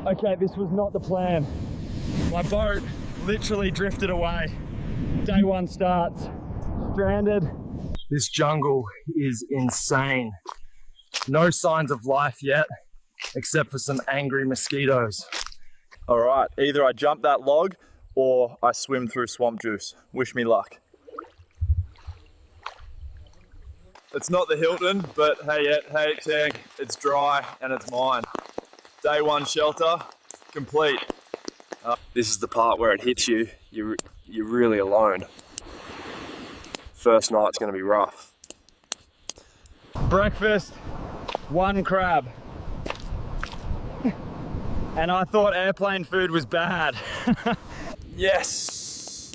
Okay, this was not the plan. My boat literally drifted away. Day one starts. Stranded. This jungle is insane. No signs of life yet, except for some angry mosquitoes. All right, either I jump that log or I swim through swamp juice. Wish me luck. It's not the Hilton, but hey tank, it's dry and it's mine. Day one shelter, complete. This is the part where it hits you. You're really alone. First night's gonna be rough. Breakfast, 1 crab. And I thought airplane food was bad. Yes,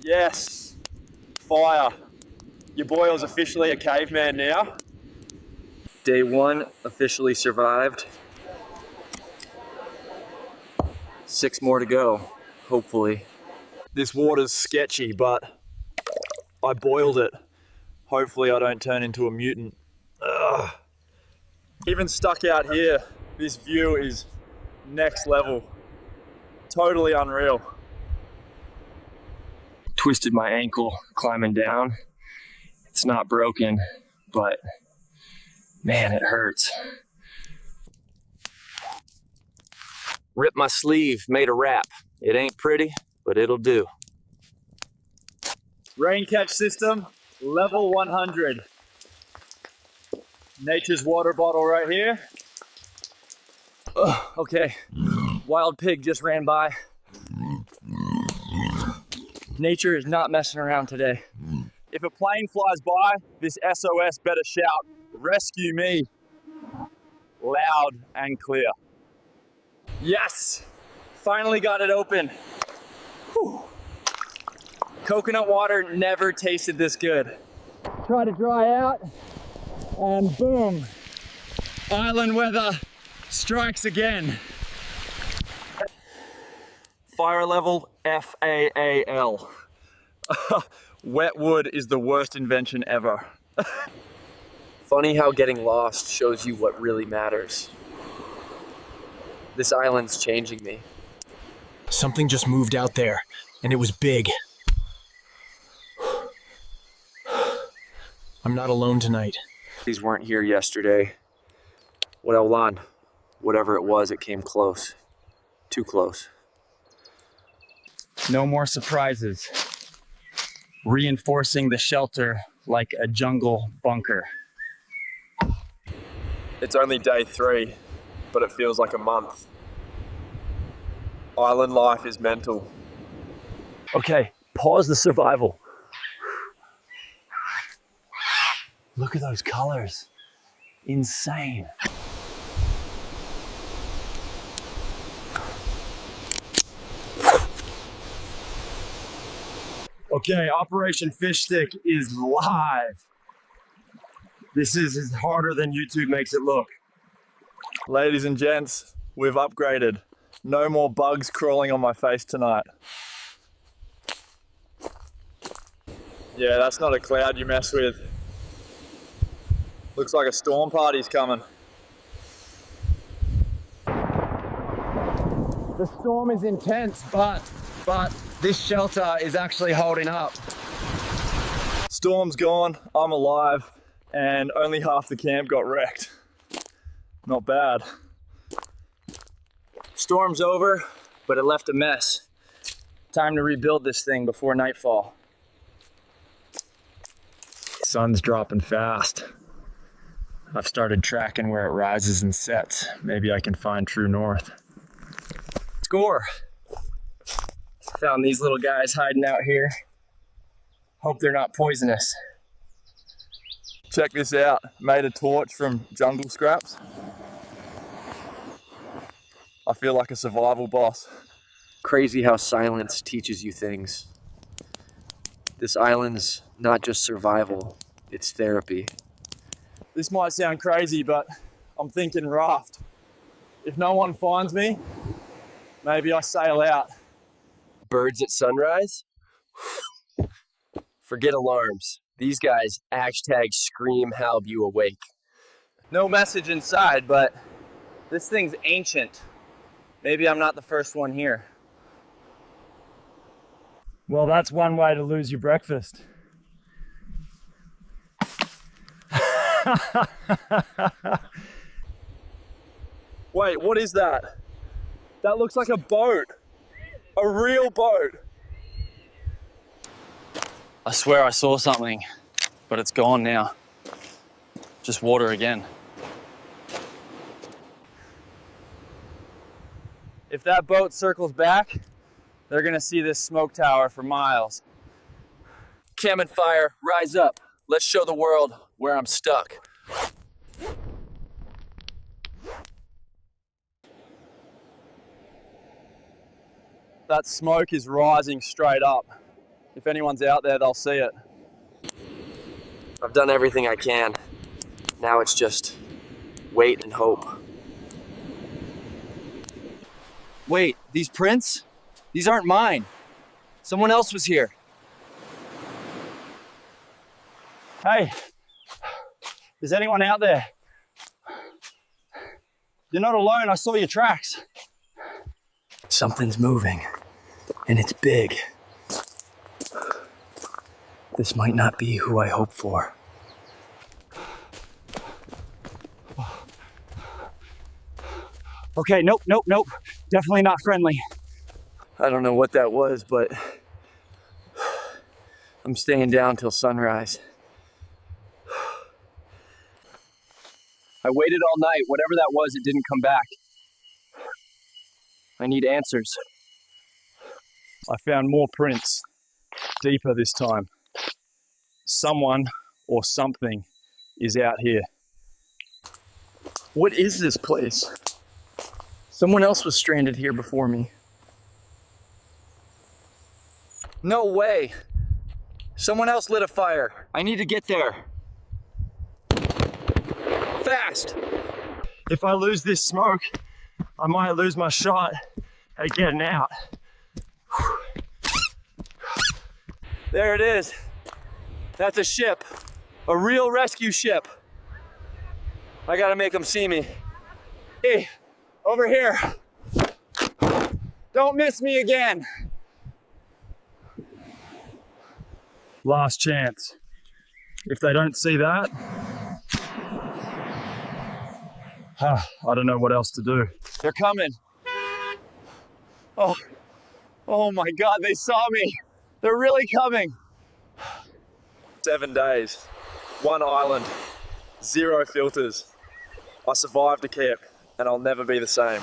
yes, fire. Your boyle's officially a caveman now. Day one officially survived. 6 more to go, hopefully. This water's sketchy, but I boiled it. Hopefully I don't turn into a mutant. Ugh. Even stuck out here, this view is next level. Totally unreal. Twisted my ankle climbing down. It's not broken, but man, it hurts. Ripped my sleeve, made a wrap. It ain't pretty, but it'll do. Rain catch system, level 100. Nature's water bottle right here. Okay, wild pig just ran by. Nature is not messing around today. If a plane flies by, this SOS better shout, "Rescue me," loud and clear. Yes, finally got it open. Whew. Coconut water never tasted this good. Try to dry out and boom, island weather strikes again. Fire level FAAL. Wet wood is the worst invention ever. Funny how getting lost shows you what really matters. This island's changing me. Something just moved out there, and it was big. I'm not alone tonight. These weren't here yesterday. Well, on. Whatever it was, it came close. Too close. No more surprises. Reinforcing the shelter like a jungle bunker. It's only day 3, but it feels like a month. Island life is mental. Okay, pause the survival. Look at those colors. Insane. Okay, Operation Fish Stick is live. This is harder than YouTube makes it look. Ladies and gents, we've upgraded. No more bugs crawling on my face tonight. Yeah, that's not a cloud you mess with. Looks like a storm party's coming. The storm is intense, but this shelter is actually holding up. Storm's gone, I'm alive, and only half the camp got wrecked. Not bad. Storm's over, but it left a mess. Time to rebuild this thing before nightfall. Sun's dropping fast. I've started tracking where it rises and sets. Maybe I can find true north. Score! Found these little guys hiding out here. Hope they're not poisonous. Check this out, made a torch from jungle scraps. I feel like a survival boss. Crazy how silence teaches you things. This island's not just survival, it's therapy. This might sound crazy, but I'm thinking raft. If no one finds me, maybe I sail out. Birds at sunrise? Forget alarms. These guys #scream help you awake. No message inside, but this thing's ancient. Maybe I'm not the first one here. Well, that's one way to lose your breakfast. Wait, what is that? That looks like a boat. A real boat. I swear I saw something, but it's gone now. Just water again. If that boat circles back, they're gonna see this smoke tower for miles. Cam and fire, rise up. Let's show the world where I'm stuck. That smoke is rising straight up. If anyone's out there, they'll see it. I've done everything I can. Now it's just wait and hope. Wait, these prints? These aren't mine. Someone else was here. Hey, is anyone out there? You're not alone, I saw your tracks. Something's moving, and it's big. This might not be who I hope for. Okay, nope. Definitely not friendly. I don't know what that was, but I'm staying down till sunrise. I waited all night. Whatever that was, it didn't come back. I need answers. I found more prints, deeper this time. Someone or something is out here. What is this place? Someone else was stranded here before me. No way! Someone else lit a fire. I need to get there. Fast! If I lose this smoke, I might lose my shot at getting out. There it is. That's a ship. A real rescue ship. I gotta make them see me. Hey, over here. Don't miss me again. Last chance. If they don't see that, I don't know what else to do. They're coming. Oh my God, they saw me. They're really coming. 7 days, one island, 0 filters. I survived a camp and I'll never be the same.